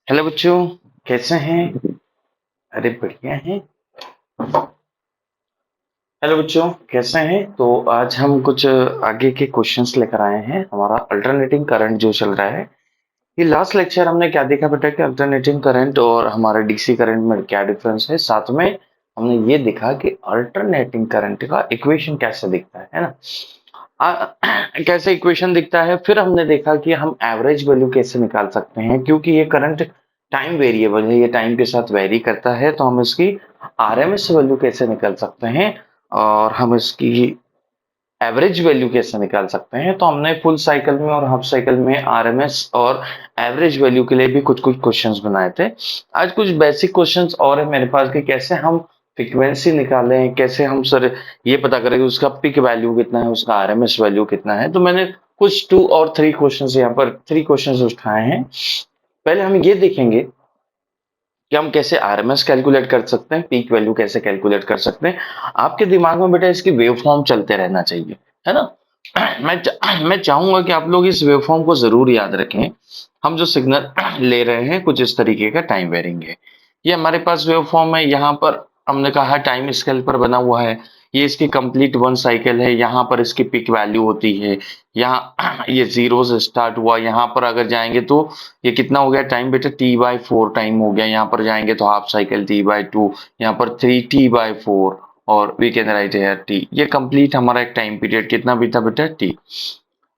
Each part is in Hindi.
हेलो बच्चों, कैसे हैं? अरे बढ़िया हैं। हेलो बच्चों, कैसे हैं? तो आज हम कुछ आगे के क्वेश्चंस लेकर आए हैं। हमारा अल्टरनेटिंग करंट जो चल रहा है, ये लास्ट लेक्चर हमने क्या देखा बेटा कि अल्टरनेटिंग करंट और हमारे डीसी करंट में क्या डिफरेंस है। साथ में हमने ये देखा कि अल्टरनेटिंग करंट का इक्वेशन कैसे दिखता है ना। कैसे इक्वेशन दिखता है। फिर हमने देखा कि हम एवरेज वैल्यू कैसे निकाल सकते हैं, क्योंकि ये करंट टाइम वेरिएबल है, ये टाइम के साथ वेरी करता है, तो हम इसकी आरएमएस वैल्यू कैसे निकाल सकते हैं और हम इसकी एवरेज वैल्यू कैसे निकाल सकते हैं। तो हमने फुल साइकिल में और हाफ साइकिल में आरएमएस और एवरेज वैल्यू के लिए भी कुछ कुछ क्वेश्चंस बनाए थे। आज कुछ बेसिक क्वेश्चंस और है मेरे पास कि कैसे हम फ्रीक्वेंसी निकालें, कैसे हम सर ये पता करें कि उसका पिक वैल्यू कितना है, उसका आरएमएस वैल्यू कितना है। तो मैंने कुछ 2 और 3 क्वेश्चंस यहाँ पर 3 क्वेश्चंस उठाए हैं। पहले हम ये देखेंगे कि हम कैसे आरएमएस कैलकुलेट कर सकते हैं, पीक वैल्यू कैसे कैलकुलेट कर सकते हैं। आपके दिमाग में बेटा इसकी वेव फॉर्म चलते रहना चाहिए, है ना। मैं चाहूंगा कि आप लोग इस वेव फॉर्म को जरूर याद रखें। हम जो सिग्नल ले रहे हैं कुछ इस तरीके का टाइम वेरिंग है। ये हमारे पास वेव फॉर्म है। यहाँ पर हमने कहा टाइम स्केल पर बना हुआ है। ये इसकी कंप्लीट वन साइकिल है। यहाँ पर इसकी पिक वैल्यू होती है। यहाँ ये जीरो से स्टार्ट हुआ। यहाँ पर अगर जाएंगे तो ये कितना हो गया टाइम बेटा, T/4 टाइम हो गया। यहाँ पर जाएंगे तो हाफ साइकिल T/2, यहाँ पर 3T/4 और we can write here T. ये कंप्लीट हमारा एक टाइम पीरियड कितना बीता बेटा, टी।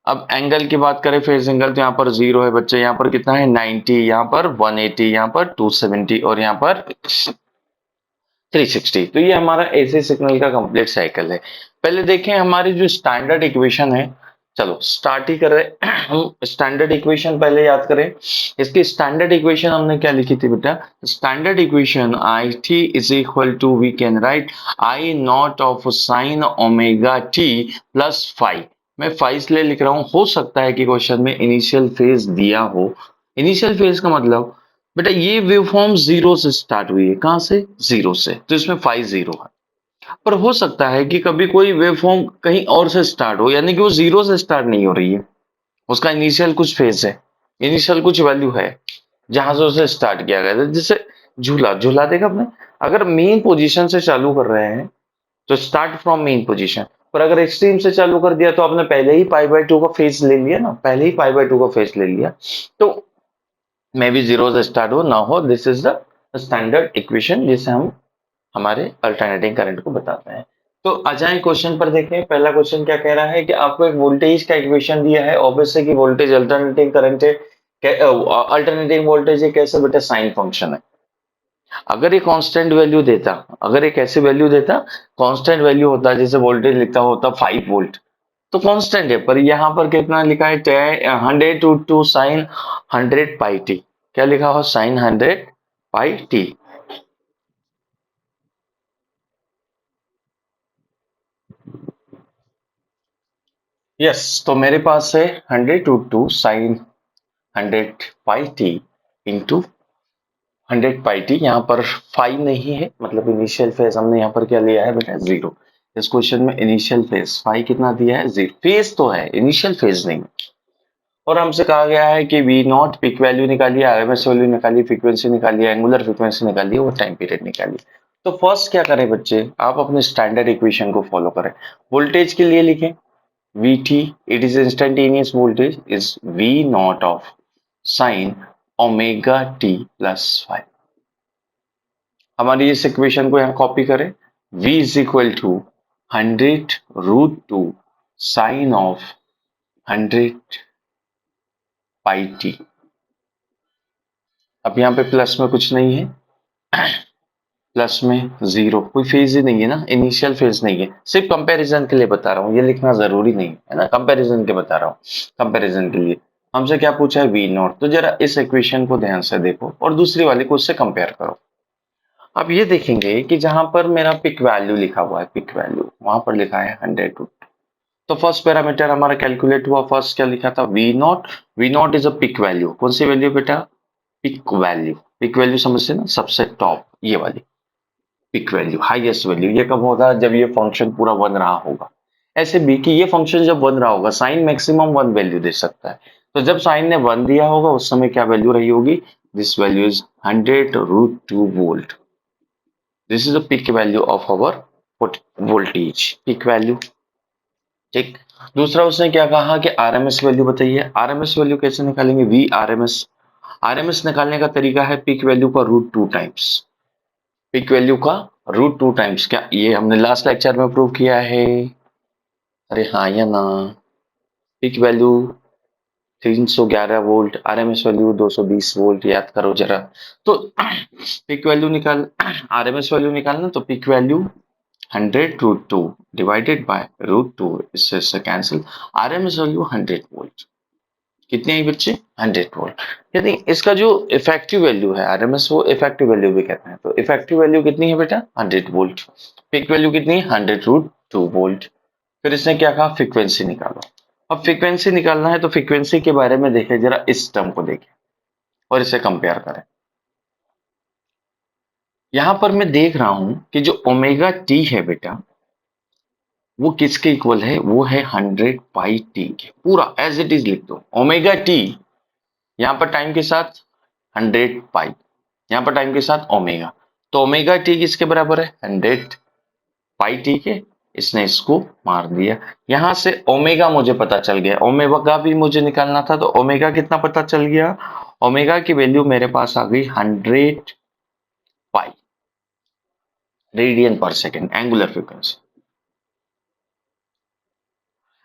अब एंगल की बात करें, फेज एंगल, तो यहाँ पर जीरो है बच्चे। यहाँ पर कितना है 90, यहाँ पर 180, यहाँ पर 270 और यहाँ पर 360। तो ये हमारा एसी सिग्नल का कंप्लीट साइकिल है। पहले देखें हमारी जो स्टैंडर्ड इक्वेशन है। चलो स्टार्ट ही कर रहे हम स्टैंडर्ड इक्वेशन पहले याद करें। इसकी स्टैंडर्ड इक्वेशन हमने क्या लिखी थी बेटा? Standard equation I T is equal to, we can write I naught of sine omega T plus five. मैं फाइव इसलिए लिख रहा हूं, हो सकता है कि क्वेश्चन में इनिशियल फेज दिया हो। इनिशियल फेज का मतलब बेटा ये वेवफॉर्म जीरो से स्टार्ट हुई है। कहां से? जीरो से। तो इसमें फाइव जीरो है। पर हो सकता है कि कभी कोई वेवफॉर्म कहीं और से स्टार्ट हो, यानी कि वो जीरो से स्टार्ट नहीं हो रही है। उसका इनिशियल कुछ फेज है, इनिशियल कुछ वैल्यू है जहां से उसे स्टार्ट किया गया था। जैसे झूला, झूला देखा आपने? अगर मेन पोजीशन से चालू कर रहे हैं तो स्टार्ट फ्रॉम मेन पोजीशन। पर अगर एक्सट्रीम से चालू कर दिया तो आपने पहले ही π/2 का फेज ले लिया ना, पहले ही π/2 का फेज ले लिया। तो मे बी जीरो से स्टार्ट हो ना हो, this is the standard equation जिसे हम हमारे अल्टरनेटिंग करंट को बताते हैं। तो आ जाए क्वेश्चन पर देखें। पहला क्वेश्चन क्या कह रहा है कि आपको एक वोल्टेज का इक्वेशन दिया है। ऑब्वियसली कि वोल्टेज अल्टरनेटिंग करंट है, अल्टरनेटिंग वोल्टेज है। कैसे बेटा? साइन फंक्शन है। अगर ये कांस्टेंट वैल्यू देता, अगर एक ऐसी वैल्यू देता, कांस्टेंट वैल्यू होता, जैसे वोल्टेज लिखता होता 5 वोल्ट, तो कांस्टेंट है। पर यहाँ पर कितना लिखा है? 100 साइन 100πt। क्या लिखा हो? Sign 100πt। यस, तो मेरे पास है 100 साइन 100πt इंटू 100πt। यहाँ पर 5 नहीं है, मतलब इनिशियल फेज हमने यहाँ पर क्या लिया है बेटा? जीरो। इस क्वेश्चन में इनिशियल फेज 5 कितना दिया है? जीरो। फेज तो है, इनिशियल फेज नहीं। और हमसे कहा गया है कि वी नॉट पिक वैल्यू निकालिए, आरएमएस वैल्यू निकालिए, फ्रीक्वेंसी निकालिए, एंगुलर फ्रीक्वेंसी निकालिए, वो टाइम पीरियड निकालिए। तो फर्स्ट क्या करें बच्चे? आप अपने स्टैंडर्ड इक्वेशन को फॉलो करें। वोल्टेज के लिए लिखें Vt, it is instantaneous voltage, is V naught of sin omega t plus 5। हमारी इस इक्वेशन को यहाँ कॉपी करें। V is equal to 100√2 sin of 100πt। अब यहाँ पे प्लस में कुछ नहीं है, प्लस में जीरो, कोई फेज ही नहीं है ना, इनिशियल फेज नहीं है। सिर्फ कंपैरिजन के लिए बता रहा हूँ, ये लिखना जरूरी नहीं है ना, कंपैरिजन के बता रहा हूँ। कंपैरिजन के लिए हमसे क्या पूछा है? V naught. तो जरा इस इक्वेशन को ध्यान से देखो और दूसरी वाली को उससे कंपेयर करो। अब ये देखेंगे कि जहां पर मेरा पिक वैल्यू लिखा हुआ है, पिक वैल्यू वहां पर लिखा है 100। तो फर्स्ट पैरामीटर हमारा कैलकुलेट हुआ। फर्स्ट क्या लिखा था? V naught. V naught is a peak value. कौन सी वैल्यू बेटा? Peak value. पिक वैल्यू समझते ना, सबसे टॉप ये वाली पिक वैल्यू, हाईएस्ट वैल्यू। ये कब होगा? जब ये फंक्शन पूरा बन रहा होगा। ऐसे भी कि ये फंक्शन जब बन रहा होगा, साइन मैक्सिमम 1 वैल्यू दे सकता है। तो जब साइन ने 1 दिया होगा उस समय क्या वैल्यू रही होगी? This value is 100 root 2 volt. This is the peak value of our voltage. Peak value. ठीक। दूसरा उसने क्या कहा कि आरएमएस वैल्यू बताइए। आरएमएस वैल्यू कैसे निकालेंगे? V RMS. आरएमएस निकालने का तरीका है पीक वैल्यू का रूट 2 टाइम्स। पीक वैल्यू का रूट 2 टाइम्स। क्या ये हमने लास्ट लेक्चर में प्रूव किया है? अरे हाँ या ना? Peak value 311 volt, RMS value 220 volt, याद करो जरा। तो पीक वैल्यू निकाल, आरएमएस वैल्यू निकालना, तो peak value 100 root 2 divided by root 2, इससे कैंसिल। RMS value 100 volt. कितनी आई बच्चे? 100 वोल्ट। यानी इसका जो इफेक्टिव वैल्यू है आरएमएस, वो इफेक्टिव वैल्यू भी कहते हैं। तो इफेक्टिव वैल्यू कितनी है बेटा? 100 वोल्ट। पीक वैल्यू कितनी है? 100 रूट 2 वोल्ट। फिर इसने क्या कहा? फ्रीक्वेंसी निकालो। अब फ्रीक्वेंसी निकालना है तो फ्रीक्वेंसी के बारे में देखें जरा, इस टर्म को देखें और इसे कंपेयर करें। यहां पर मैं देख रहा हूं कि जो ओमेगा टी है बेटा, वो किसके इक्वल है? वो है 100 पाई टी के। पूरा एज इट इज लिख दो। ओमेगा टी यहां पर टाइम के साथ 100 पाई, यहां पर टाइम के साथ ओमेगा। तो ओमेगा टी किसके बराबर है? 100 पाई टी के। इसने इसको मार दिया। यहां से ओमेगा मुझे पता चल गया, ओमेगा भी मुझे निकालना था, तो ओमेगा कितना पता चल गया? ओमेगा की वैल्यू मेरे पास आ गई 100 पाई रेडियन पर सेकेंड, एंगुलर फ्रीक्वेंसी।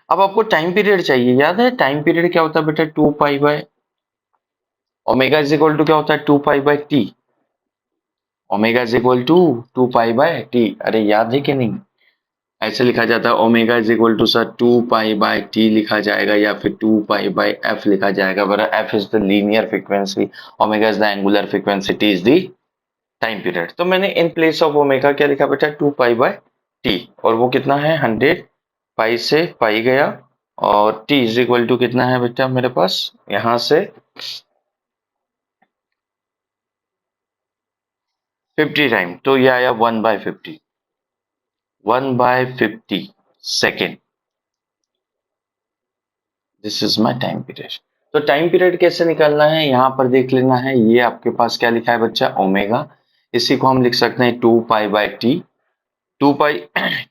अब आपको टाइम पीरियड चाहिए। याद है टाइम पीरियड क्या होता है बेटा? 2 pi by omega is equal to क्या होता है? 2 pi by T. Omega is equal to 2 pi by T. अरे याद है कि नहीं? ऐसे लिखा जाता है omega is equal to sir 2 pi by T लिखा जाएगा, या फिर 2 पाई बाय एफ लिखा जाएगा। बरा F is the linear frequency, omega is the angular frequency, T is the time period. तो मैंने इन प्लेस ऑफ ओमेगा क्या लिखा बेटा? 2 पाई बाय टी। और वो कितना है? 100 पाई से पाई गया। और टी इज इक्वल टू कितना है बेटा मेरे पास? यहां से 50 टाइम, तो ये आया 1/50, 1/50 second. This is my time period. तो टाइम पीरियड कैसे निकालना है? यहां पर देख लेना है। ये आपके पास क्या लिखा है बच्चा? ओमेगा। इसी को हम लिख सकते हैं 2 पाई बाय टी। 2 पाई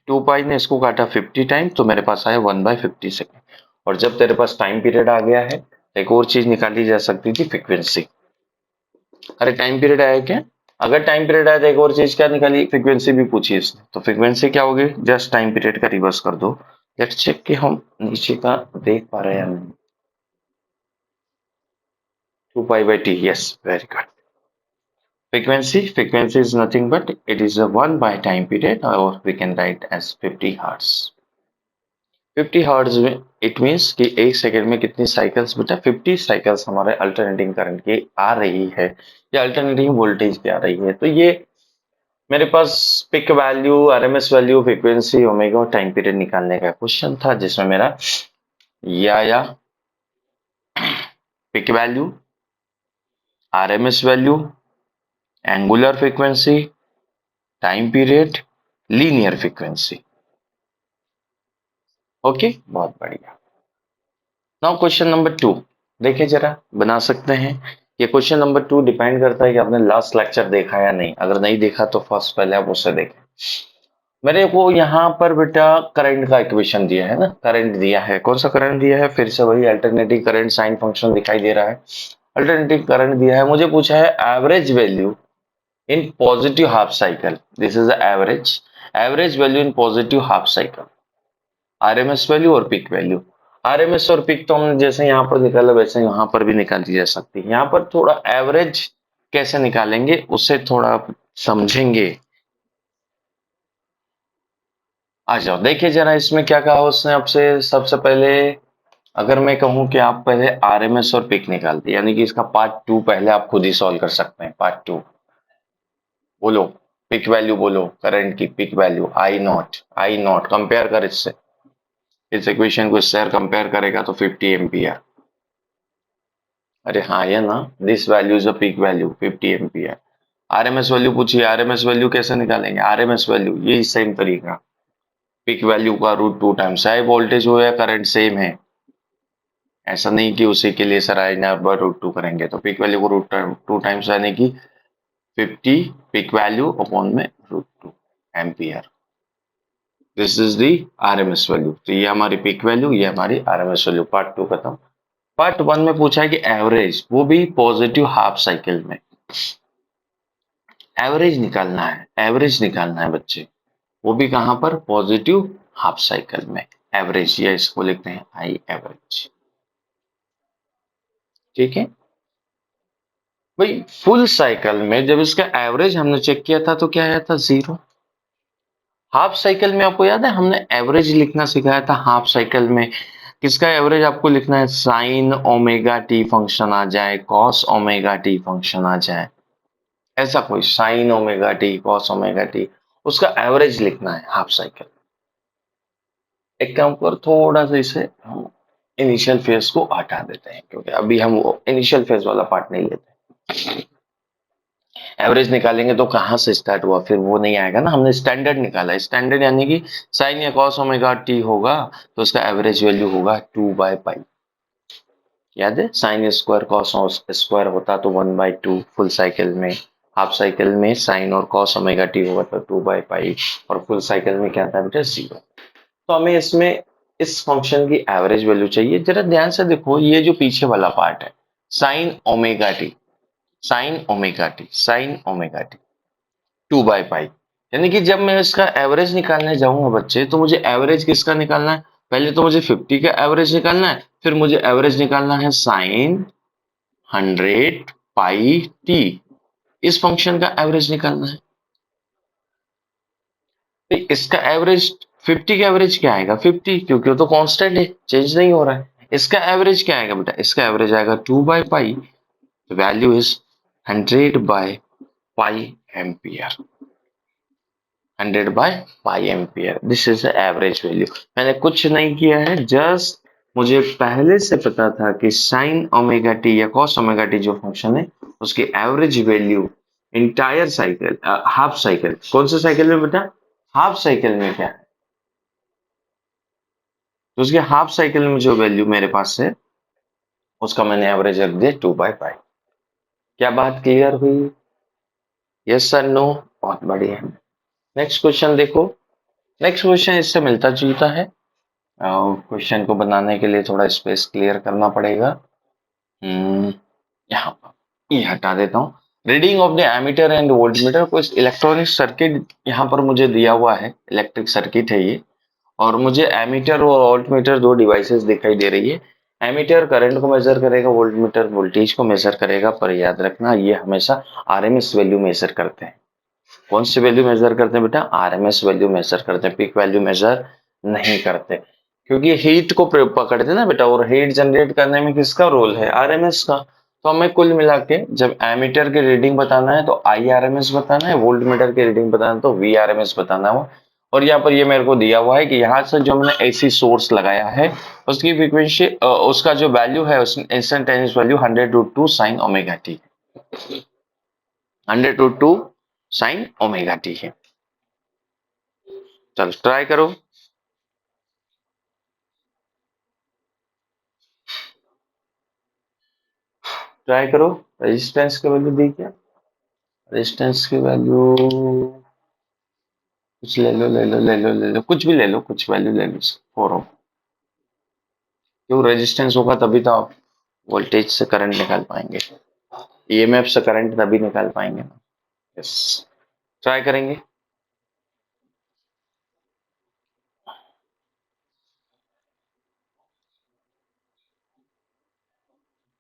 2 पाई ने इसको काटा 50 टाइम, तो मेरे पास आया 1/50 सेकेंड। और जब तेरे पास टाइम पीरियड आ गया है, एक और चीज निकाली जा सकती थी, फ्रीक्वेंसी। अरे टाइम पीरियड आया क्या? अगर टाइम पीरियड आया तो एक और चीज क्या निकाली? फ्रीक्वेंसी भी पूछी इसने। तो फ्रीक्वेंसी क्या होगी? जस्ट टाइम पीरियड का रिवर्स कर दो। लेट्स चेक कि हम नीचे का देख पा रहे हैं या नहीं। 2 pi by t, yes, very good. Frequency is nothing but it is a 1 by time period, or we can write as 50 hertz. 50 hertz में इट मींस कि एक सेकंड में कितनी साइकिल्स बेटा? 50 साइकिल्स हमारे अल्टरनेटिंग करंट की आ रही है, या अल्टरनेटिंग वोल्टेज की आ रही है। तो ये मेरे पास peak value, RMS value, frequency, omega और टाइम पीरियड निकालने का क्वेश्चन था, जिसमें मेरा ये आया peak value, RMS value, angular frequency, time period, linear frequency. Okay, बहुत बढ़िया। नाउ क्वेश्चन नंबर 2 देखिए जरा, बना सकते हैं। ये क्वेश्चन नंबर 2 डिपेंड करता है कि आपने लास्ट लेक्चर देखा या नहीं। अगर नहीं देखा तो फर्स्ट पहले आप उसे देखें। मेरे को यहाँ पर बेटा करंट का इक्वेशन दिया है ना, करंट दिया है। कौन सा करंट दिया है? फिर से वही अल्टरनेटिव करंट साइन फंक्शन दिखाई दे रहा है। अल्टरनेटिव करंट दिया है, मुझे पूछा है average value in positive half cycle. This is average, average value in positive half cycle, RMS value और पीक वैल्यू। आरएमएस और पीक तो हमने जैसे यहाँ पर निकाला वैसे यहाँ पर भी निकाली जा सकती है। यहाँ पर थोड़ा एवरेज कैसे निकालेंगे उसे थोड़ा समझेंगे। आ जाओ देखिए जरा, इसमें क्या कहा उसने आपसे। सबसे पहले अगर मैं कहूं कि आप पहले आरएमएस और पीक निकाल दिए, यानी कि इसका पार्ट 2 पहले आप खुद ही सॉल्व कर सकते हैं। पार्ट 2 बोलो, पिक वैल्यू बोलो, करंट की peak value I naught compare कर इससे। इस इक्वेशन को इससे कंपेयर करेगा तो 50 एम्पियर। अरे हाँ या ना? This value is a peak value 50 ampere. RMS value पूछिए, आरएमएस वैल्यू कैसे निकालेंगे? आरएमएस वैल्यू यही सेम तरीका, पीक वैल्यू का रूट 2 टाइम्स, चाहे वोल्टेज हो या करंट सेम है। ऐसा नहीं कि उसी के लिए सर आई ना बार √2 करेंगे, तो पीक वैल्यू को √2 टाइम्स यानी कि 50 पीक वैल्यू अपॉन में √2 ampere. This is the RMS value. तो ये हमारी पीक वैल्यू, ये हमारी आरएमएस वैल्यू। पार्ट 2 खत्म। पार्ट 1 में पूछा है कि एवरेज, वो भी पॉजिटिव हाफ साइकिल में एवरेज निकालना है। एवरेज निकालना है बच्चे, वो भी कहां पर? पॉजिटिव हाफ साइकिल में एवरेज, या इसको लिखते हैं आई एवरेज। ठीक है भाई। फुल साइकिल में जब इसका एवरेज हमने चेक किया था तो क्या आया था? 0। हाफ साइकिल में आपको याद है हमने एवरेज लिखना सिखाया था। हाफ साइकिल में किसका एवरेज आपको लिखना है? साइन ओमेगा टी फंक्शन आ जाए, कॉस ओमेगा टी फंक्शन आ जाए, ऐसा कोई sign omega T, cos omega T, उसका एवरेज लिखना है हाफ साइकिल। एक काम कर, थोड़ा सा इसे हम इनिशियल फेज को हटा देते हैं, क्योंकि अभी हम वो इनिशियल फेज वाला पार्ट नहीं लेते। एवरेज निकालेंगे तो कहां से स्टार्ट हुआ, फिर वो नहीं आएगा ना। हमने स्टैंडर्ड निकाला, स्टैंडर्ड यानी कि साइन या कॉस ओमेगा टी होगा तो उसका एवरेज वैल्यू होगा 2/पाई। याद है साइन स्क्वायर कॉस स्क्वायर होता तो 1/2 फुल साइकिल में। हाफ साइकिल में साइन और कॉस ओमेगा टी होगा तो 2/पाई, और फुल साइकिल में क्या था बेटा? 0। तो हमें इसमें इस फंक्शन की एवरेज वैल्यू चाहिए। जरा ध्यान से देखो, ये जो पीछे वाला पार्ट है sine omega T, sine omega T, sine omega T 2/पाई, यानी कि जब मैं इसका एवरेज निकालने जाऊंगा बच्चे, तो मुझे एवरेज किसका निकालना है? पहले तो मुझे 50 का एवरेज निकालना है, फिर मुझे एवरेज निकालना है साइन 100 पाई टी। इस फंक्शन का एवरेज निकालना है। तो इसका एवरेज 50 का एवरेज क्या आएगा? 50, क्योंकि वो तो कांस्टेंट है, चेंज नहीं हो रहा है। इसका एवरेज क्या आएगा बेटा? इसका एवरेज आएगा 2/पाई, वैल्यू इज 100/पाई एम्पियर। 100/पाई ampere, this is the average value. मैंने कुछ नहीं किया है, जस्ट मुझे पहले से पता था कि साइन ओमेगा टी या कॉस ओमेगा टी जो फंक्शन है उसकी average value entire cycle, half cycle, कौन से साइकिल में बेटा? हाफ साइकिल में क्या है, तो उसके हाफ साइकिल में जो वैल्यू मेरे पास है उसका मैंने एवरेज रख दिया 2/पाई। क्या बात क्लियर हुई? Yes sir, no? बहुत बढ़िया। नेक्स्ट क्वेश्चन देखो। नेक्स्ट क्वेश्चन इससे मिलता जुलता है। क्वेश्चन को बनाने के लिए थोड़ा स्पेस क्लियर करना पड़ेगा। हम्म, यहाँ पर ये हटा देता हूँ। Reading of the ammeter and voltmeter, कोई इलेक्ट्रॉनिक सर्किट यहाँ पर मुझे दिया हुआ है, इलेक्ट्रिक सर्किट है ये, और मुझे एमीटर और वोल्टमीटर दो डिवाइसेस दिखाई दे रही है। एमीटर करंट को मेजर करेगा, वोल्टमीटर वोल्टेज को मेजर करेगा, पर याद रखना ये हमेशा आरएमएस वैल्यू मेजर करते हैं। कौन सी वैल्यू मेजर करते हैं बेटा? आरएमएस वैल्यू मेजर करते हैं, पीक वैल्यू मेजर नहीं करते, क्योंकि हीट को पकड़ते हैं ना बेटा, और हीट जनरेट करने में किसका रोल है? आरएमएस का। तो हमें कुल मिला के जब एमीटर की रीडिंग बताना है तो आईआरएमएस बताना है, वोल्ट मीटर की रीडिंग बताना है तो वीआरएमएस बताना है। और यहाँ पर ये मेरे को दिया हुआ है कि यहाँ से जो मैंने एसी सोर्स लगाया है उसकी फ्रीक्वेंसी, उसका जो वैल्यू है instantaneous value 100√2 sign omega T, 100√2 sign omega T है। चलो ट्राई करो। ट्राई करो। रेजिस्टेंस की वैल्यू दी क्या? रेजिस्टेंस की वैल्यू कुछ ले लो, ले लो, ले लो, ले लो, कुछ भी ले लो, कुछ वैल्यू ले लो, 4 ओम। क्यों? रेजिस्टेंस होगा तभी तो आप वोल्टेज से करंट निकाल पाएंगे, ईएमएफ से करंट तभी निकाल पाएंगे ना। यस, ट्राई करेंगे।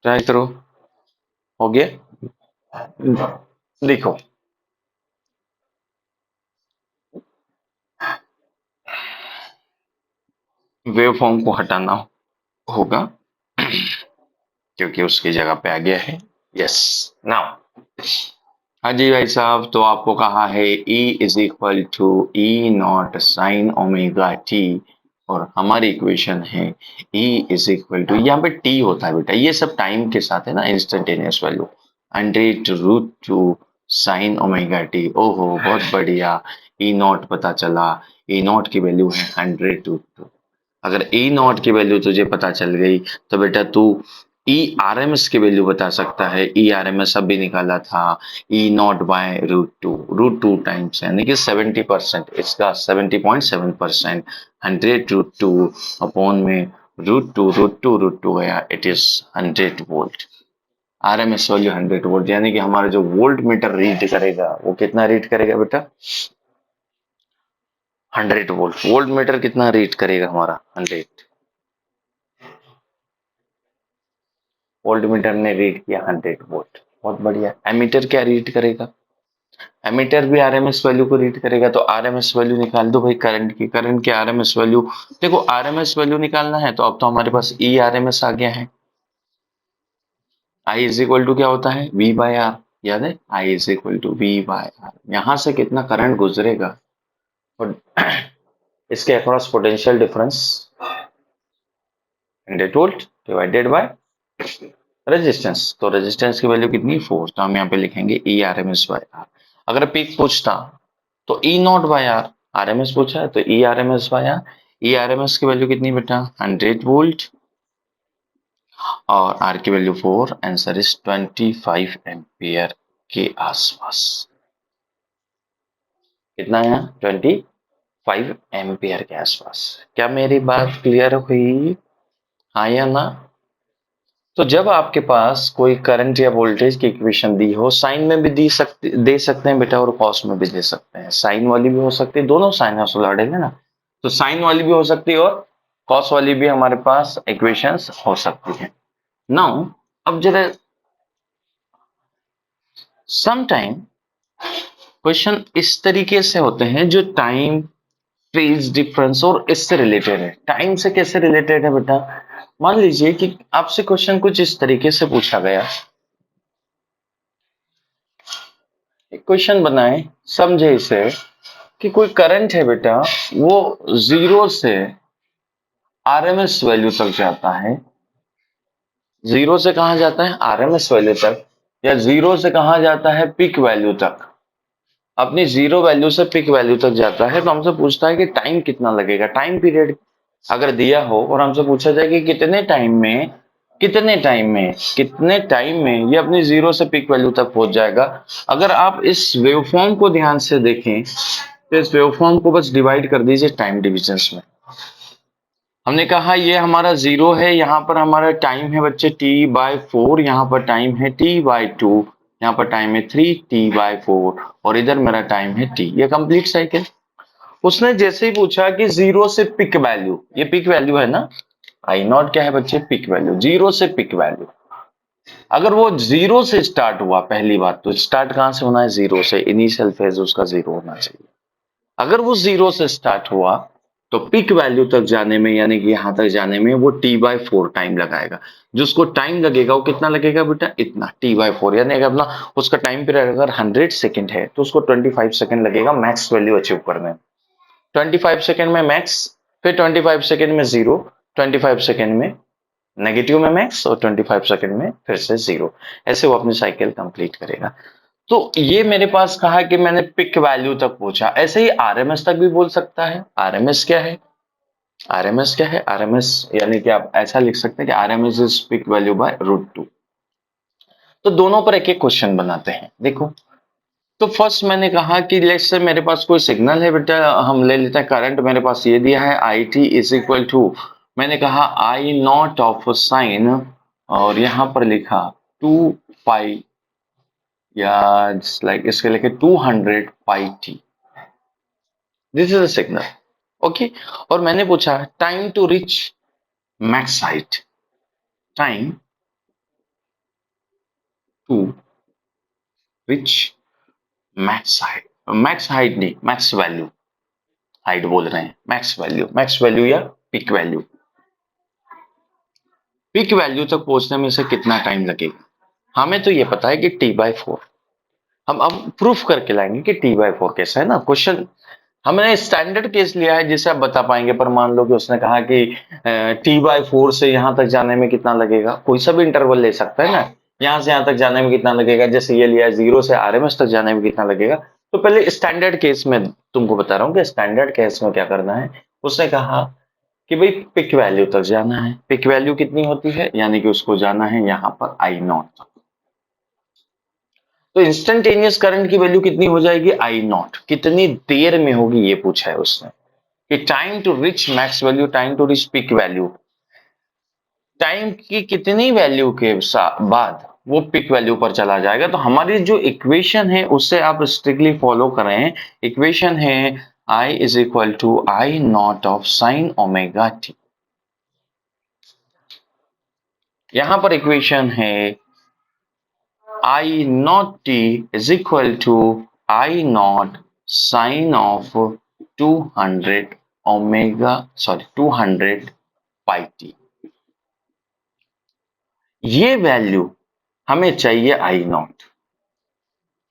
ट्राई करो। हो गया? देखो, वेव फॉर्म को हटाना होगा क्योंकि उसकी जगह पे आ गया है। यस, नाउ हाँ जी भाई साहब, तो आपको कहा है E is equal to E naught sine omega T, और हमारी इक्वेशन है E इज इक्वल टू, यहाँ पे T होता है बेटा, ये सब टाइम के साथ है ना, instantaneous value 100√2 sign omega T. ओहो बहुत बढ़िया, E नॉट पता चला। E नॉट की वैल्यू है 100√2। अगर ई नॉट की वैल्यू तुझे पता चल गई तो बेटा तू ई आर एम एस की वैल्यू बता सकता है। ई आर एम एस अभी निकाला था, E not by root two times, यानी कि 70%, इसका 70.7%, 100 रूट 2 अपॉन में रूट टू गया, it is 100 volt. R M S value 100 volt, यानी कि हमारा जो वोल्ट मीटर रीड करेगा वो कितना रीड करेगा बेटा? 100 वोल्ट। वोल्ट मीटर कितना रीड करेगा हमारा? 100। वोल्ट मीटर ने रीड किया 100 वोल्ट, बहुत बढ़िया। एमीटर क्या रीड करेगा? एमीटर भी आरएमएस वैल्यू को रीड करेगा। तो आरएमएस वैल्यू निकाल दो भाई करंट की आरएमएस वैल्यू। देखो आरएमएस वैल्यू निकालना है तो अब तो हमारे पास ई आरएमएस आ गया है। आई इज इक्वल टू क्या होता है? V by R. याद है? I is equal to V by R. यहां से कितना करंट गुजरेगा और इसके across potential difference 100 volt divided by resistance. तो रेजिस्टेंस की वैल्यू कितनी? 4। तो हम यहाँ पे लिखेंगे E R M S by R. अगर पीक पूछता तो E not by R. R M S पूछा है तो E R M S by R. E R M S की वैल्यू कितनी बेटा? 100 वोल्ट और आर की वैल्यू 4। आंसर इज 25 एम्पियर के आसपास। कितना है? 25 एम्पियर के आसपास। क्या मेरी बात क्लियर हुई? हाँ या ना? तो जब आपके पास कोई करंट या वोल्टेज की इक्वेशन दी हो, साइन में भी दे सकते हैं बेटा और कॉस में भी दे सकते हैं। साइन वाली भी हो सकती है, दोनों साइनसोइडल है ना, तो साइन वाली भी हो सकती है और कॉस वाली भी हमारे पास इक्वेशंस हो सकती है। नाउ अब जरा सम टाइम क्वेश्चन इस तरीके से होते हैं जो टाइम फेज डिफरेंस और इससे रिलेटेड है। टाइम से कैसे रिलेटेड है बेटा? मान लीजिए कि आपसे क्वेश्चन कुछ इस तरीके से पूछा गया, एक क्वेश्चन बनाए, समझे इसे कि कोई करंट है बेटा, वो जीरो से आरएमएस वैल्यू तक जाता है। जीरो से कहा जाता है? आरएमएस वैल्यू तक। या जीरो से कहा जाता है? पीक वैल्यू तक। अपनी जीरो वैल्यू से पीक वैल्यू तक जाता है। तो हमसे पूछता है कि टाइम कितना लगेगा। टाइम पीरियड अगर दिया हो और हमसे पूछा जाए कि कितने टाइम में ये अपनी जीरो से पीक वैल्यू तक पहुंच जाएगा। अगर आप इस वेवफॉर्म को ध्यान से देखें तो इस वेवफॉर्म को बस डिवाइड कर दीजिए टाइम डिविजन्स में। हमने कहा ये हमारा जीरो है, यहाँ पर हमारा टाइम है बच्चे t/4, यहाँ पर टाइम है t/2, यहाँ पर टाइम है 3t/4 और इधर मेरा टाइम है t। ये कंप्लीट साइकिल। उसने जैसे ही पूछा कि जीरो से पिक वैल्यू, ये पिक वैल्यू है ना, आई नॉट क्या है बच्चे? Peak value. जीरो से पिक वैल्यू, अगर वो जीरो से स्टार्ट हुआ, पहली बात तो स्टार्ट कहां से होना है? जीरो से। इनिशियल फेज उसका जीरो होना चाहिए। अगर वो जीरो से स्टार्ट हुआ तो पिक वैल्यू तक जाने में, यानी कि यहां तक जाने में वो t/4 टाइम लगाएगा। जो उसको टाइम लगेगा वो कितना लगेगा बेटा? इतना t/4। यानी अगर अपना उसका टाइम पीरियड अगर 100 सेकंड है तो उसको 25 सेकंड लगेगा मैक्स वैल्यू अचीव करने में। 25 सेकंड में मैक्स, फिर 25 सेकंड में जीरो, 25 सेकंड में नेगेटिव में मैक्स और 25 सेकंड में फिर से जीरो। ऐसे वो अपनी साइकिल कंप्लीट करेगा। तो ये मेरे पास कहा कि मैंने पिक वैल्यू तक पूछा। ऐसे ही आरएमएस तक भी बोल सकता है। आरएमएस क्या है? आरएमएस यानी कि आप ऐसा लिख सकते हैं कि RMS is peak value by root 2। तो दोनों पर एक एक क्वेश्चन बनाते हैं। देखो, तो फर्स्ट मैंने कहा कि लेट्स से मेरे पास कोई सिग्नल है बेटा, हम ले लेते हैं करंट मेरे पास ये दिया है I T is equal to, मैंने कहा आई नॉट ऑफ साइन और यहां पर लिखा 2 पाई, या लाइक इसके लिखे 200 pi T. This is a signal, okay. और मैंने पूछा time to reach max height, time to reach max height नहीं, मैक्स वैल्यू, हाइट बोल रहे हैं, मैक्स वैल्यू या पिक वैल्यू। पिक वैल्यू तक पहुंचने में से कितना टाइम लगेगा? हमें तो ये पता है कि t/4। हम अब प्रूफ करके लाएंगे कि t/4 कैसा है ना। क्वेश्चन हमने स्टैंडर्ड केस लिया है जिसे आप बता पाएंगे, पर मान लो कि उसने कहा कि t/4 से यहां तक जाने में कितना लगेगा। कोई सा भी इंटरवल ले सकता है ना, यहां से यहां तक जाने में कितना लगेगा। जैसे ये लिया जीरो से आरएमएस तक जाने में कितना लगेगा। तो पहले स्टैंडर्ड केस में तुमको बता रहा हूं कि स्टैंडर्ड केस में क्या करना है। उसने कहा कि भाई पिक वैल्यू तक जाना है। पिक वैल्यू कितनी होती है, यानी कि उसको जाना है यहां पर आई नॉट तक। तो इंस्टेंटेनियस करंट की वैल्यू कितनी हो जाएगी, आई नॉट। कितनी देर में होगी ये पूछा है उसने, कि time to reach max value, time to reach peak value, time की कितनी वैल्यू के बाद वो पिक वैल्यू पर चला जाएगा। तो हमारी जो इक्वेशन है उससे आप स्ट्रिक्टली फॉलो करें। इक्वेशन है I is equal to I naught of sine omega T. यहां पर इक्वेशन है I naught T is equal to I not sine of 200 omega, sorry 200 pi T. ये वैल्यू हमें चाहिए आई नॉट,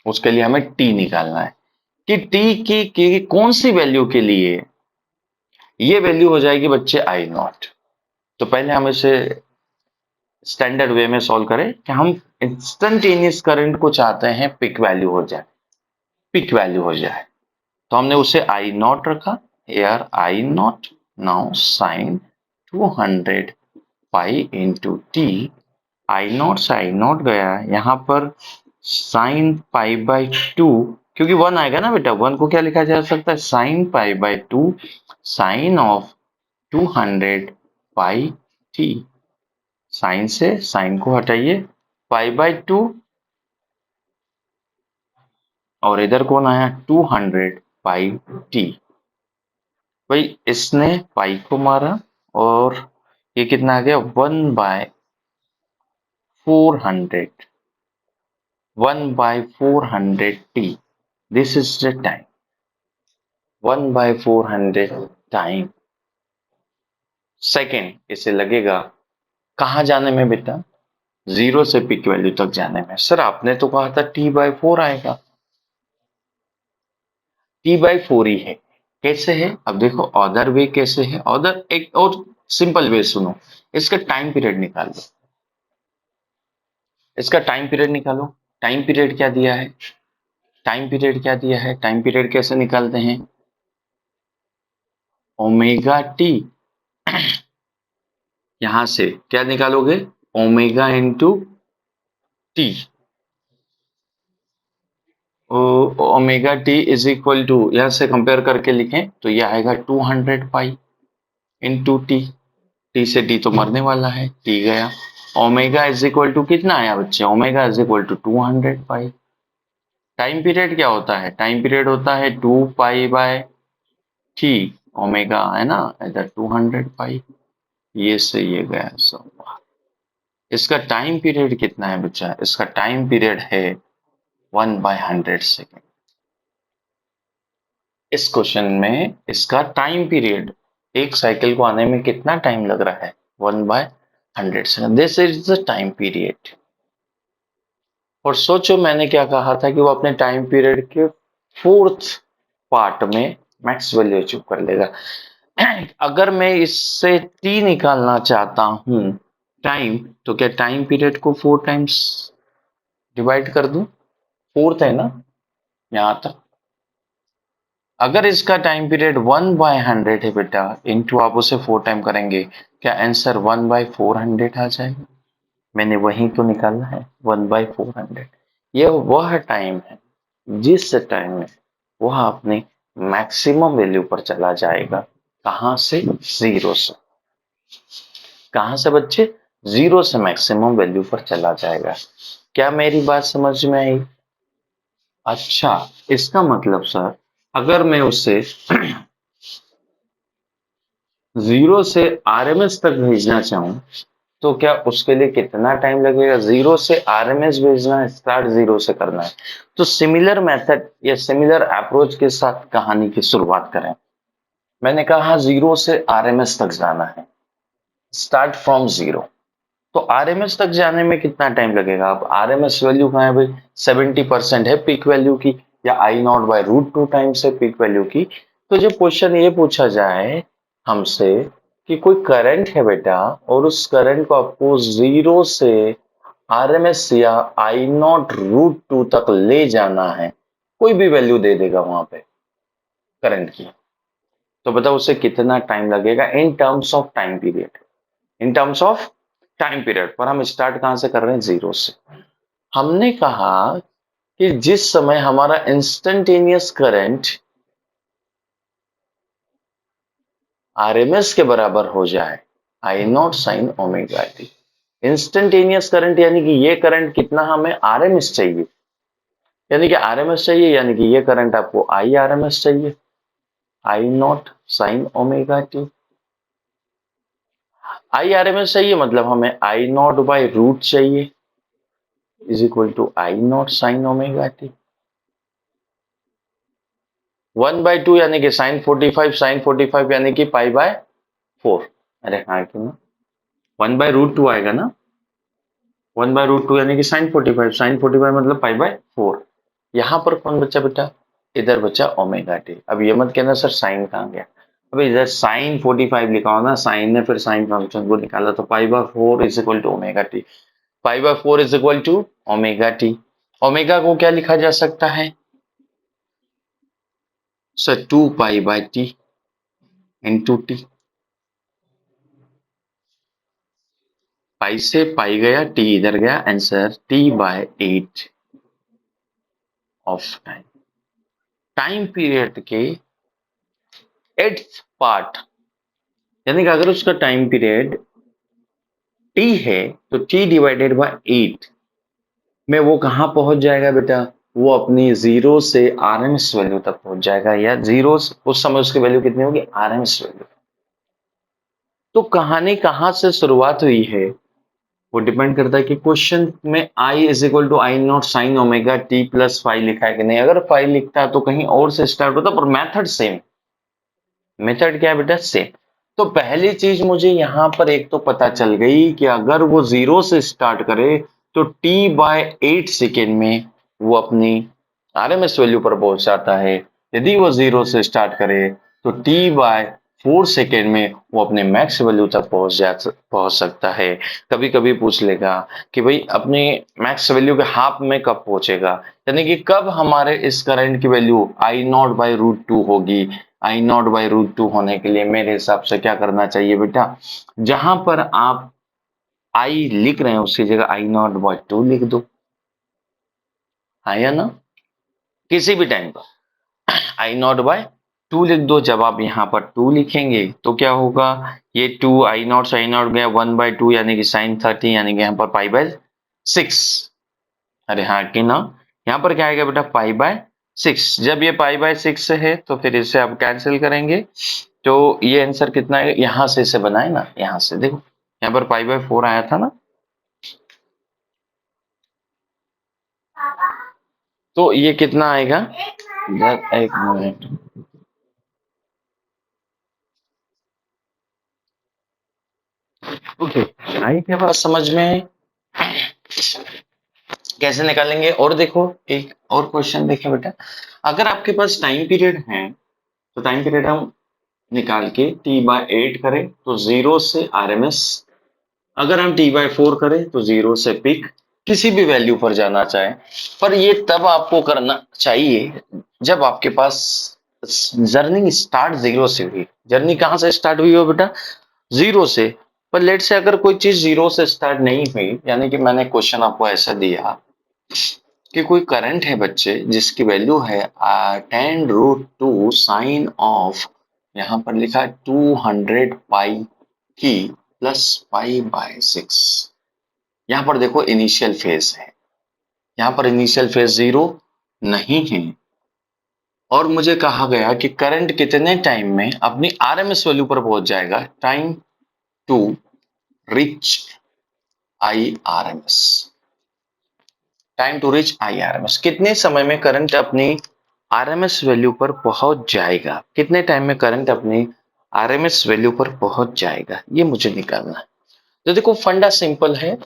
उसके लिए हमें टी निकालना है कि टी की कौन सी वैल्यू के लिए ये वैल्यू हो जाएगी बच्चे आई नॉट। तो पहले हम इसे स्टैंडर्ड वे में सॉल्व करें कि हम इंस्टेंटेनियस करंट को चाहते हैं पिक वैल्यू हो जाए, पिक वैल्यू हो जाए। तो हमने उसे आई नॉट रखा, air I not, now sine 200 pi into T. I not से आई नॉट गया, यहां पर साइन पाई बाई टू, क्योंकि वन आएगा ना बेटा, वन को क्या लिखा जा सकता है, sine pi by two sine of 200 pi T. Sine से साइन को हटाइए, पाई बाई टू, और इधर कौन आया 200 पाई टी। भाई इसने पाई को मारा, और ये कितना आ गया 1/400, 1/400 T. This is the time, 1/400 time second इसे लगेगा। कहां जाने में बेटा, जीरो से पिक वैल्यू तक जाने में। सर आपने तो कहा था T/4 आएगा, T/4 ही है। कैसे है, अब देखो अदर वे कैसे है, अदर एक और सिंपल वे सुनो। इसका टाइम पीरियड निकाल लो, इसका टाइम पीरियड निकालो। टाइम पीरियड क्या दिया है, टाइम पीरियड क्या दिया है, टाइम पीरियड कैसे निकालते हैं, ओमेगा टी। यहां से क्या निकालोगे, omega into T. Omega T is equal to, यहां से कंपेयर करके लिखें तो यह आएगा 200 पाई इंटू टी। टी से टी तो मरने वाला है, टी गया। ओमेगा इज इक्वल टू कितना आया बच्चे, omega is equal to 200 pi. Time period क्या होता है, टाइम पीरियड होता है 2 पाई बाय टी। ओमेगा है ना इधर 200 पाई, ये से ये गया सब। इसका टाइम पीरियड कितना है बच्चा, इसका टाइम पीरियड है 1/100 सेकेंड। इस क्वेश्चन में इसका टाइम पीरियड, एक साइकिल को आने में कितना टाइम लग रहा है, 1/100 second. This is the time period. और सोचो मैंने क्या कहा था कि वो अपने टाइम पीरियड के फोर्थ पार्ट में मैक्स वैल्यू अचीव कर लेगा। अगर मैं इससे टी निकालना चाहता हूं टाइम, तो क्या टाइम पीरियड को 4 टाइम्स डिवाइड कर दूं, फोर्थ है ना यहां तक। अगर इसका टाइम पीरियड 1/100 है बेटा, इंटू आप उसे 4 टाइम करेंगे, क्या आंसर 1/400 आ जाएगा। मैंने वही तो निकाला है 1/400। यह वह टाइम है जिस टाइम में वह अपने मैक्सिमम वैल्यू पर चला जाएगा। कहां से, जीरो से। कहां से बच्चे, जीरो से मैक्सिमम वैल्यू पर चला जाएगा। क्या मेरी बात समझ में आई। अच्छा, इसका मतलब सर अगर मैं उससे जीरो से आरएमएस तक भेजना चाहूं, तो क्या उसके लिए कितना टाइम लगेगा, जीरो से आरएमएस भेजना है, स्टार्ट जीरो से करना है। तो सिमिलर मेथड या सिमिलर अप्रोच के साथ कहानी की शुरुआत करें। मैंने कहा जीरो से आरएमएस तक जाना है, स्टार्ट फ्रॉम जीरो। तो आरएमएस तक जाने में कितना टाइम लगेगा, अब आरएमएस वैल्यू कहाँ है भाई, 70% है पीक वैल्यू की, या आई नॉट बाय रूट 2 टाइम्स है पीक वैल्यू की। तो जब क्वेश्चन ये पूछा जाए हमसे कि कोई करंट है बेटा, और उस करंट को आपको जीरो से आरएमएस या आई नॉट रूट 2 तक ले जाना है, कोई भी वैल्यू दे देगा वहां पे करंट की। तो बताओ उसे कितना टाइम लगेगा in terms of time period. In terms of time period पर हम स्टार्ट कहां से कर रहे हैं, 0 से। हमने कहा कि जिस समय हमारा इंस्टेंटेनियस करंट आरएमएस के बराबर हो जाए, I not sine omega T. Instantaneous current यानी कि ये करंट कितना हमें आरएमएस चाहिए, यानी कि आरएमएस चाहिए, यानी कि ये करंट आपको आई आरएमएस चाहिए, I not sine omega T. I RMS चाहिए मतलब हमें आई नॉट बाई रूट चाहिए is equal to I not sine omega T. 1/2 यानी कि साइन 45 यानी कि पाई/4। अरे हाँ क्यों ना, 1/√2 आएगा ना, 1/√2 यानी कि साइन 45 मतलब पाई/4। यहां पर कौन बचा बेटा, इधर बचा ओमेगा टी। अब ये मत कहना सर साइन कहाँ गया, अबे इधर साइन 45 लिखा हो ना, साइन ने फिर साइन फंक्शन को निकाला तो पाई/4 is equal to omega T. पाई/4 is equal to omega T. Omega को क्या लिखा जा सकता है सर, 2 पाई/टी इंटू टी। पाई से पाई गया, टी इधर गया, answer T/8 of time. Time period के 8th पार्ट, यानी कि अगर उसका टाइम पीरियड T है तो T डिवाइडेड बाय 8 में वो कहां पहुंच जाएगा बेटा, वो अपनी 0 से आरएमएस वैल्यू तक पहुंच जाएगा, या 0 उस समय उसकी वैल्यू कितनी होगी, आरएमएस वैल्यू। तो कहानी कहां से शुरुआत हुई है वो डिपेंड करता है कि क्वेश्चन में I is equal to I not sine omega T plus five लिखा है कि नहीं। अगर फाइव लिखता है तो कहीं और से स्टार्ट होता, पर मेथड सेम। मेथड क्या है बेटा, सेम। तो पहली चीज मुझे यहां पर एक तो पता चल गई कि अगर वो 0 से स्टार्ट करे तो T/8 सेकेंड में वो अपनी आरएमएस वैल्यू पर पहुंच जाता है। यदि वो 0 से स्टार्ट करे तो T/4 सेकेंड में वो अपने मैक्स वैल्यू तक पहुंच सकता है। कभी कभी पूछ लेगा कि भाई अपने मैक्स वैल्यू के हाफ में कब पहुंचेगा, यानी कि कब हमारे इस करंट की वैल्यू I0/√2 होगी। I0/√2 होने के लिए मेरे हिसाब से क्या करना चाहिए बेटा, जहां पर आप आई लिख रहे हैं उसकी जगह I0/2 लिख दो, हाँ या ना, किसी भी टाइम पर I0/2 लिख दो। जब आप यहाँ पर 2 लिखेंगे तो क्या होगा, ये 2 I0 से I0 गया 1/2 यानी कि sin 30 यानी कि यहाँ पर पाई/6। अरे हाँ कि ना, यहाँ पर क्या आएगा बेटा पाई/6। जब ये पाई/6 है तो फिर इसे आप कैंसिल करेंगे तो ये आंसर कितना है, यहां से इसे बनाए ना, यहां से देखो यहाँ पर पाई/4 आया था ना, तो ये कितना आएगा, एक मिनट, ओके आई क्या बात समझ में, कैसे निकालेंगे। और देखो एक और क्वेश्चन देखें बेटा, अगर आपके पास टाइम पीरियड है तो टाइम पीरियड हम निकाल के T/8 करें तो 0 से आरएमएस, अगर हम T/4 करें तो 0 से पिक, किसी भी वैल्यू पर जाना चाहे। पर ये तब आपको करना चाहिए जब आपके पास जर्नी स्टार्ट 0 से हुई। जर्नी कहां से स्टार्ट हुई हो बेटा, 0 से। पर लेट से अगर कोई चीज 0 से स्टार्ट नहीं हुई, यानी कि मैंने क्वेश्चन आपको ऐसा दिया कि कोई करंट है बच्चे जिसकी वैल्यू है 10√2 साइन ऑफ, यहां पर लिखा है 200 पाई की प्लस पाई/6। यहां पर देखो इनिशियल फेज है, यहां पर इनिशियल फेज 0 नहीं है, और मुझे कहा गया कि करंट कितने टाइम में अपनी आरएमएस वैल्यू पर पहुंच जाएगा, time to reach I RMS. Time to reach I RMS, कितने समय में करंट अपनी आरएमएस वैल्यू पर पहुंच जाएगा, कितने टाइम में करंट अपनी आरएमएस वैल्यू पर पहुंच जाएगा, ये मुझे निकालना है। तो देखो फंडा सिंपल है,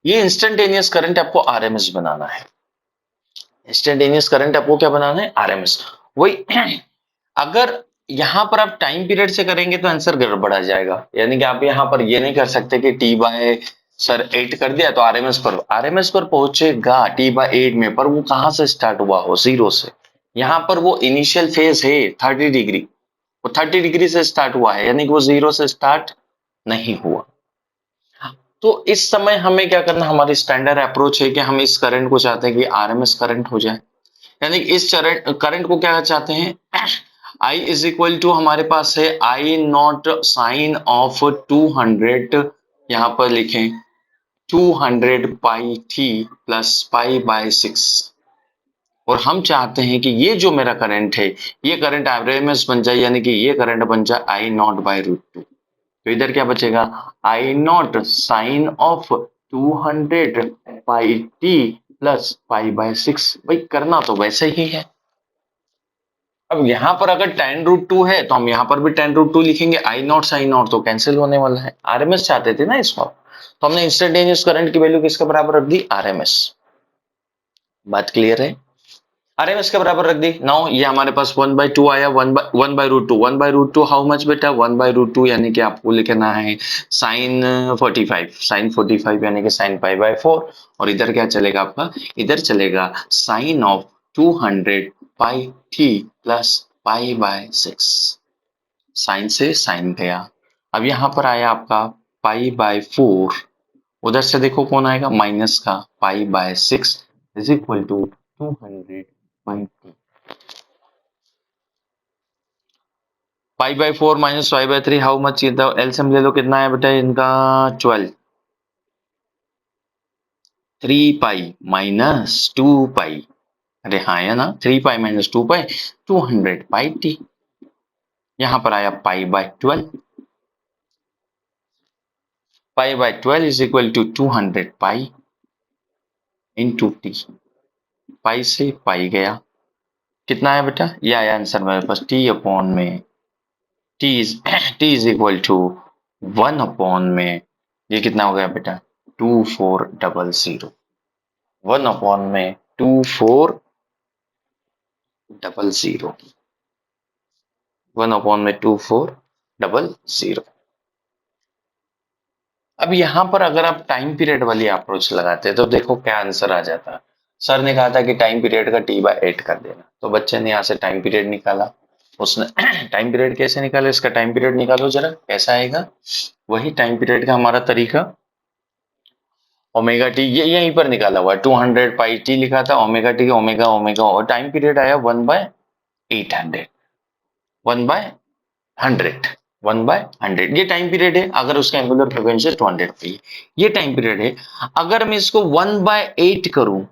ये इंस्टेंटेनियस करंट आपको आरएमएस बनाना है। इंस्टेंटेनियस करंट आपको क्या बनाना है, आरएमएस। वही अगर यहां पर आप टाइम पीरियड से करेंगे तो आंसर गड़बड़ा जाएगा, यानी कि आप यहां पर ये नहीं कर सकते कि T/8 कर दिया तो आरएमएस पर पहुंचेगा T/8 में, पर वो कहां से स्टार्ट हुआ हो, 0 से। यहां पर वो इनिशियल फेज है 30 डिग्री, वो 30 डिग्री से स्टार्ट हुआ है, यानी कि वो 0 से स्टार्ट नहीं हुआ। तो इस समय हमें क्या करना, हमारी स्टैंडर्ड अप्रोच है कि हम इस करंट को चाहते हैं कि आरएमएस करंट हो जाए, यानी कि इस करंट को क्या चाहते हैं, I इज इक्वल टू हमारे पास है आई नॉट साइन ऑफ 200, यहां पर लिखें 200 pi T plus pi by 6, और हम चाहते हैं कि ये जो मेरा करंट है, ये करंट आरएमएस बन जाए, यानी कि ये करंट बन जाए आई नॉट बाय √2। तो इधर क्या बचेगा, I not sine of 200 pi T plus pi by 6। भाई करना तो वैसे ही है। अब यहां पर अगर tan√2 है तो हम यहां पर भी tan√2 लिखेंगे, आई नॉट साइन नॉट तो कैंसिल होने वाला है। आरएमएस चाहते थे ना इसको, तो हमने इंस्टेंटेनियस करंट की वैल्यू किसके बराबर रख दी, आरएमएस। बात क्लियर है, आरएमएस के बराबर रख दी। नाउ ये हमारे पास 1/2 आया, 1/√2, 1/√2 हाउ मच बेटा, 1/√2 यानी कि आपको लिखना है साइन 45 यानी कि साइन पाई बाय 4, और इधर क्या चलेगा आपका, इधर चलेगा sine of 200 pi T plus pi by 6। Sine से साइन गया, अब यहां पर आया आपका पाई बाय 4, उधर से देखो कौन आएगा, माइनस का pi by 6 is equal to 200 pi T. Pi by 4 minus pi by 3 how much, LCM ले लो, कितना है बेटा इनका, 12। 3 पाई माइनस 2 पाई, अरे हाँ है ना, 3 पाई माइनस 2 पाई, 200 पाई टी। यहां पर आया pi by 12, pi by 12 is equal to 200 pi into T. Pi से पाई गया, कितना है बेटा, ये आया आंसर मेरे पास, टी अपॉन में T is equal to 1 upon में, ये कितना हो गया बेटा, 2400, 1 अपॉन में 2400, 1 अपॉन में 2400। अब यहां पर अगर आप टाइम पीरियड वाली अप्रोच लगाते तो देखो क्या आंसर आ जाता। सर ने कहा था कि टाइम पीरियड का t/8 कर देना, तो बच्चे ने यहाँ से टाइम पीरियड निकाला, उसने टाइम पीरियड कैसे निकाला, इसका टाइम पीरियड निकालो जरा, कैसा आएगा, वही टाइम पीरियड का हमारा तरीका, ओमेगा टी ये यहीं पर निकाला हुआ है, 200 पाई टी लिखा था, ओमेगा टी ओमेगा ओमेगा, और टाइम पीरियड आया 1/800, 1/100, 1/100, ये टाइम पीरियड है। अगर उसका एंगुलर फ्रीक्वेंसी 200 पे, ये टाइम पीरियड है। अगर मैं इसको 1/8 करूं,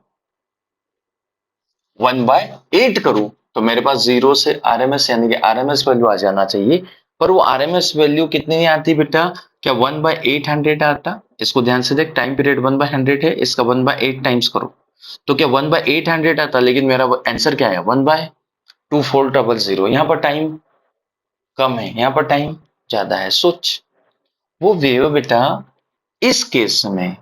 1/8 करूं, तो मेरे पास 0 से आरएमएस यानी कि आरएमएस वैल्यू आ जाना चाहिए, पर वो आरएमएस वैल्यू कितनी आती बेटा, क्या 1/800 आता, इसको ध्यान से देख, टाइम पीरियड 1/100 है, इसका 1/8 टाइम्स करो तो क्या 1/800 आता, लेकिन मेरा आंसर क्या है 1/2400। यहाँ पर टाइम कम है, यहाँ पर टाइम ज्यादा है। सोच, वो वेव बेटा इस केस में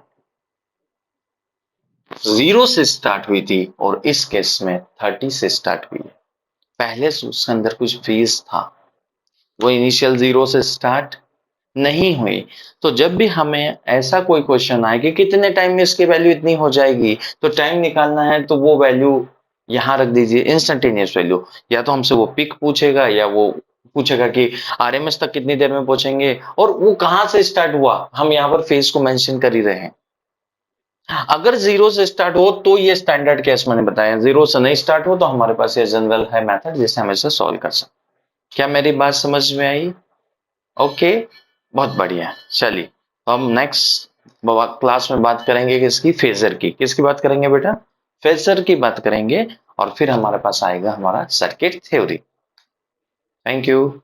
0 से स्टार्ट हुई थी और इस केस में 30 से स्टार्ट हुई है। पहले से उसके अंदर कुछ फेज था, वो इनिशियल 0 से स्टार्ट नहीं हुई। तो जब भी हमें ऐसा कोई क्वेश्चन आए कि कितने टाइम में इसकी वैल्यू इतनी हो जाएगी, तो टाइम निकालना है, तो वो वैल्यू यहां रख दीजिए, इंस्टेंटेनियस वैल्यू। या तो हमसे वो पिक पूछेगा या वो पूछेगा कि आरएमएस तक कितनी देर में पहुंचेंगे, और वो कहां से स्टार्ट हुआ, हम यहाँ पर फेज को मेंशन कर ही रहे हैं। अगर 0 से स्टार्ट हो तो ये स्टैंडर्ड केस मैंने बताया, 0 से नहीं स्टार्ट हो तो हमारे पास ये जनरल है मेथड जिससे हम इसे सॉल्व कर सकते। क्या मेरी बात समझ में आई? ओके, बहुत बढ़िया। चलिए हम नेक्स्ट क्लास में बात करेंगे किसकी, फेजर की। किसकी बात करेंगे बेटा, फेजर की बात करेंगे, और फिर हमारे पास आएगा हमारा सर्किट थ्योरी। Thank you.